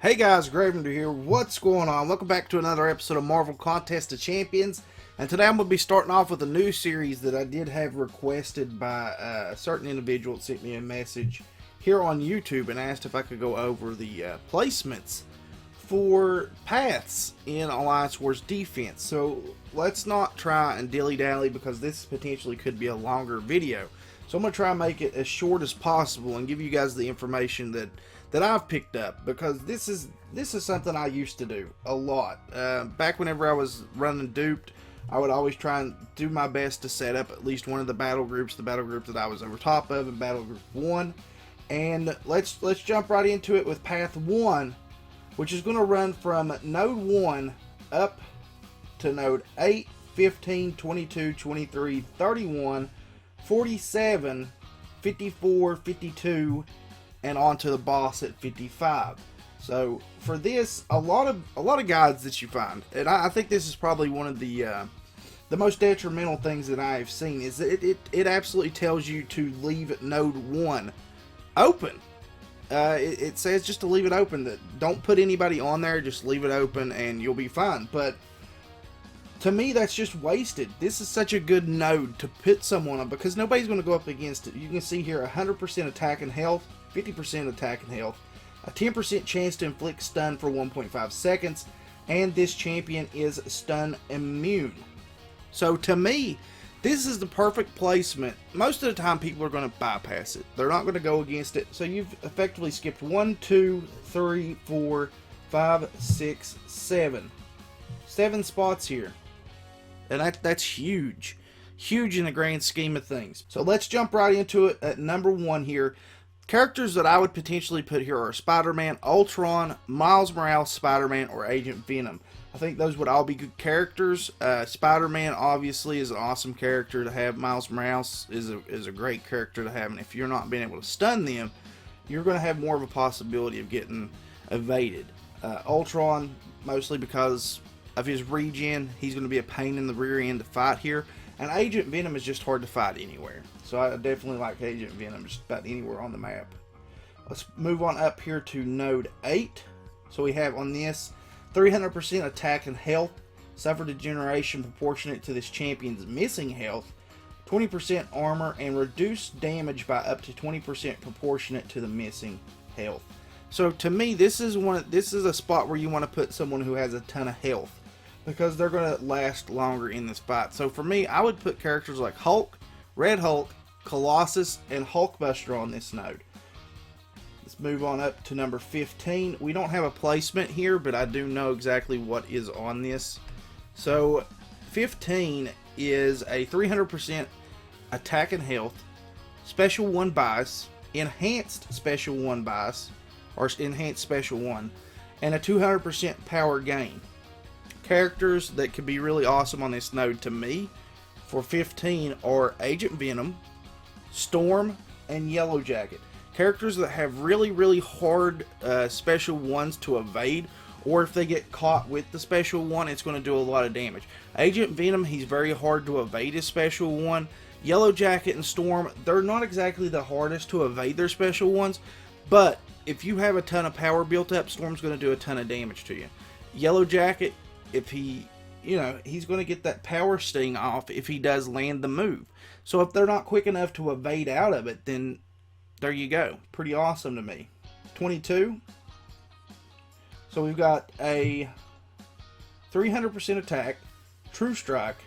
Hey guys, Gravender here. What's going on? Welcome back to another episode of Marvel Contest of Champions. And today I'm going to be starting off with a new series that I did have requested by a certain individual that sent me a message here on YouTube and asked if I could go over the placements for paths in Alliance Wars Defense. So let's not try and dilly-dally because this potentially could be a longer video. So I'm going to try and make it as short as possible and give you guys the information that I've picked up, because this is something I used to do a lot. Back whenever I was running duped, I would always try and do my best to set up at least one of the battle groups that I was over top of in Battle Group 1. And let's jump right into it with Path 1, which is going to run from Node 1 up to Node 8, 15, 22, 23, 31, 47, 54, 52, and on to the boss at 55. So for this, a lot of guides that you find, and I think this is probably one of the most detrimental things that I have seen, is that it absolutely tells you to leave Node 1 open. It says just to leave it open, that don't put anybody on there, just leave it open and you'll be fine. But to me, that's just wasted. This is such a good node to put someone on because nobody's going to go up against it. You can see here 100% attack and health, 50% attack and health, a 10% chance to inflict stun for 1.5 seconds, and this champion is stun immune. So to me, this is the perfect placement. Most of the time people are going to bypass it. They're not going to go against it. So you've effectively skipped 1, 2, 3, 4, 5, 6, 7. 7 spots here. And that's huge. Huge in the grand scheme of things. So let's jump right into it at number 1 here. Characters that I would potentially put here are Spider-Man, Ultron, Miles Morales, Spider-Man, or Agent Venom. I think those would all be good characters. Spider-Man obviously is an awesome character to have. Miles Morales is a great character to have. And if you're not being able to stun them, you're going to have more of a possibility of getting evaded. Ultron, mostly because of his regen, he's going to be a pain in the rear end to fight here. And Agent Venom is just hard to fight anywhere. So I definitely like Agent Venom just about anywhere on the map. Let's move on up here to Node 8. So we have on this 300% attack and health, suffer degeneration proportionate to this champion's missing health, 20% armor, and reduced damage by up to 20% proportionate to the missing health. So to me, this is a spot where you want to put someone who has a ton of health, because they're going to last longer in this fight. So for me, I would put characters like Hulk, Red Hulk, Colossus, and Hulkbuster on this node. Let's move on up to number 15. We don't have a placement here, but I do know exactly what is on this. So 15 is a 300% attack and health, special 1 bias, enhanced special 1 bias, or enhanced special 1, and a 200% power gain. Characters that could be really awesome on this node to me for 15 are Agent Venom, Storm, and Yellow Jacket. Characters that have really hard special 1s to evade, or if they get caught with the special 1, it's going to do a lot of damage. Agent Venom, he's very hard to evade his special 1. Yellow Jacket and Storm, they're not exactly the hardest to evade their special 1s, but if you have a ton of power built up, Storm's going to do a ton of damage to you. Yellow Jacket, if he's going to get that power sting off if he does land the move. So if they're not quick enough to evade out of it, then there you go. Pretty awesome to me. 22. So we've got a 300% attack, True Strike,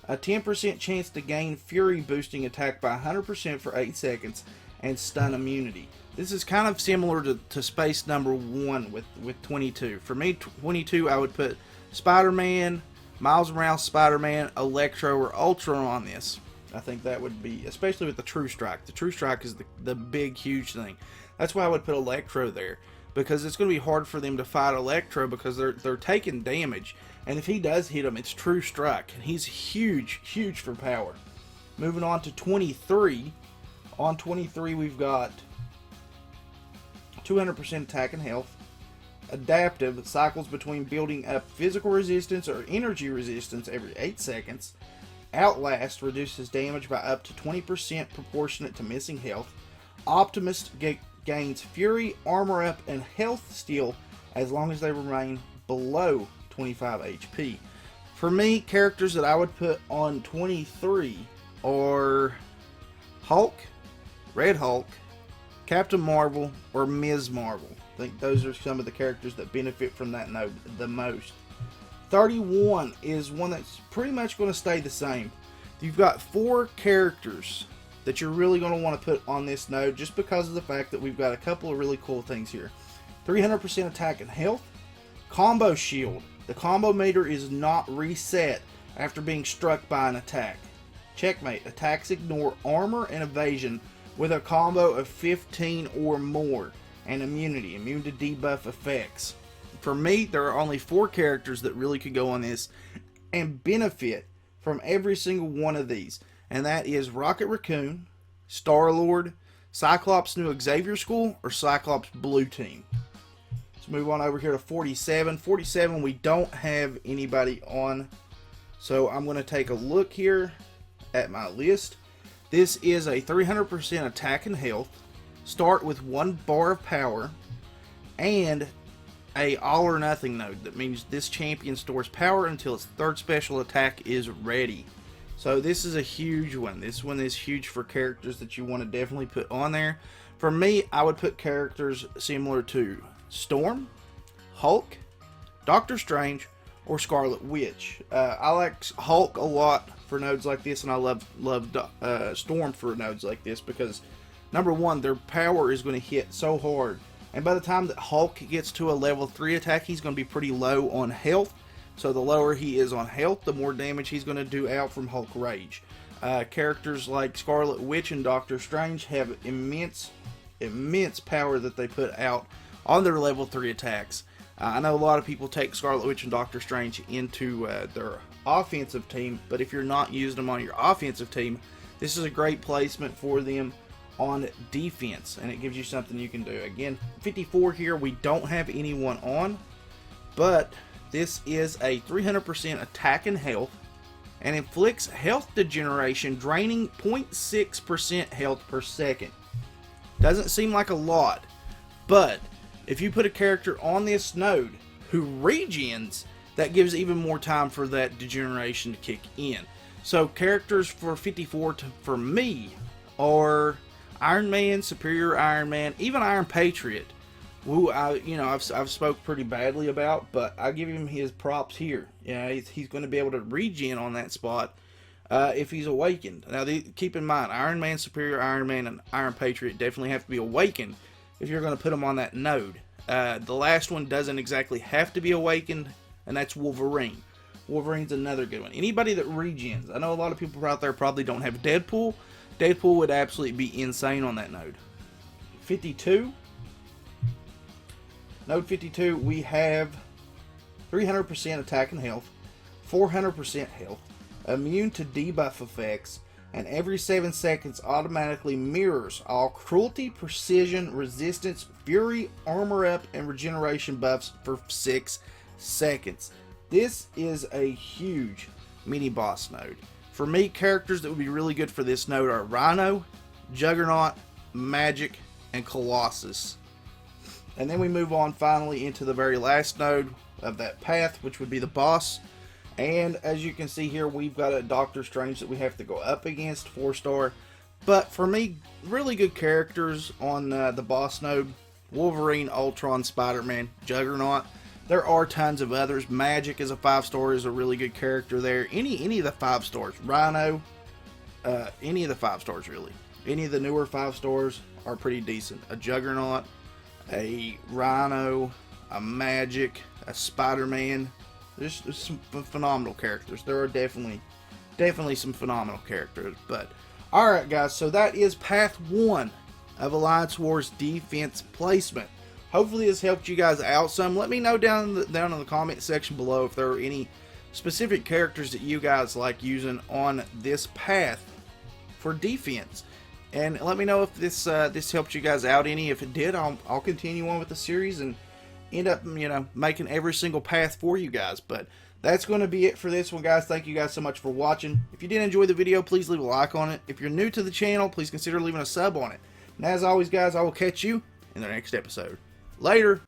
a 10% chance to gain Fury boosting attack by 100% for 8 seconds, and stun immunity. This is kind of similar to space number 1 with 22. For me, 22, I would put Spider-Man, Miles Morales, Spider-Man, Electro, or Ultron on this. I think that would be, especially with the True Strike. The True Strike is the big, huge thing. That's why I would put Electro there, because it's going to be hard for them to fight Electro because they're taking damage. And if he does hit them, it's True Strike. And he's huge for power. Moving on to 23. On 23, we've got 200% attack and health. Adaptive, cycles between building up physical resistance or energy resistance every 8 seconds. Outlast, reduces damage by up to 20% proportionate to missing health. Optimist gains Fury, Armor Up, and Health Steal as long as they remain below 25 HP. For me, characters that I would put on 23 are Hulk, Red Hulk, Captain Marvel, or Ms. Marvel. I think those are some of the characters that benefit from that node the most. 31 is one that's pretty much going to stay the same. You've got 4 characters that you're really going to want to put on this node just because of the fact that we've got a couple of really cool things here. 300% attack and health, combo shield. The combo meter is not reset after being struck by an attack. Checkmate. Attacks ignore armor and evasion with a combo of 15 or more. And immunity. Immune to debuff effects. For me, there are only 4 characters that really could go on this and benefit from every single one of these. And that is Rocket Raccoon, Star-Lord, Cyclops New Xavier School, or Cyclops Blue Team. Let's move on over here to 47. 47 we don't have anybody on. So I'm going to take a look here at my list. This is a 300% attack and health. Start with 1 bar of power. And a all or nothing node. That means this champion stores power until its 3rd special attack is ready. So this is a huge one. This one is huge for characters that you want to definitely put on there. For me, I would put characters similar to Storm, Hulk, Doctor Strange, or Scarlet Witch. I like Hulk a lot for nodes like this, and I love Storm for nodes like this because, number one, their power is going to hit so hard. And by the time that Hulk gets to a level 3 attack, he's going to be pretty low on health. So the lower he is on health, the more damage he's going to do out from Hulk Rage. Characters like Scarlet Witch and Doctor Strange have immense power that they put out on their level 3 attacks. I know a lot of people take Scarlet Witch and Doctor Strange into their offensive team, but if you're not using them on your offensive team, this is a great placement for them on defense, and it gives you something you can do. Again, 54 here, we don't have anyone on, but this is a 300% attack and health, and inflicts health degeneration, draining 0.6% health per second. Doesn't seem like a lot, but if you put a character on this node who regens, that gives even more time for that degeneration to kick in. So characters for 54 for me are Iron Man, Superior Iron Man, even Iron Patriot, who I've spoke pretty badly about, but I give him his props here. He's going to be able to regen on that spot if he's awakened. Now keep in mind, Iron Man, Superior Iron Man, and Iron Patriot definitely have to be awakened if you're going to put them on that node. The last one doesn't exactly have to be awakened, and that's Wolverine. Wolverine's another good one. Anybody that regens. I know a lot of people out there probably don't have Deadpool. Deadpool would absolutely be insane on that node. 52. Node 52, we have 300% attack and health, 400% health, immune to debuff effects, and every 7 seconds automatically mirrors all cruelty, precision, resistance, fury, armor up, and regeneration buffs for 6 seconds. This is a huge mini boss node. For me, characters that would be really good for this node are Rhino, Juggernaut, Magic, and Colossus. And then we move on finally into the very last node of that path, which would be the boss. And as you can see here, we've got a Doctor Strange that we have to go up against, 4-star. But for me, really good characters on the boss node: Wolverine, Ultron, Spider-Man, Juggernaut. There are tons of others. Magic is a 5-star, is a really good character there. Any of the 5 stars. Rhino, any of the 5 stars really. Any of the newer 5 stars are pretty decent. A Juggernaut, a Rhino, a Magic, a Spider-Man. There's some phenomenal characters. There are definitely some phenomenal characters. But alright guys, so that is path 1 of Alliance Wars defense placement. Hopefully this helped you guys out some. Let me know down in the comment section below if there are any specific characters that you guys like using on this path for defense. And let me know if this helped you guys out any. If it did, I'll continue on with the series and end up making every single path for you guys. But that's going to be it for this one, guys. Thank you guys so much for watching. If you did enjoy the video, please leave a like on it. If you're new to the channel, please consider leaving a sub on it. And as always, guys, I will catch you in the next episode. Later.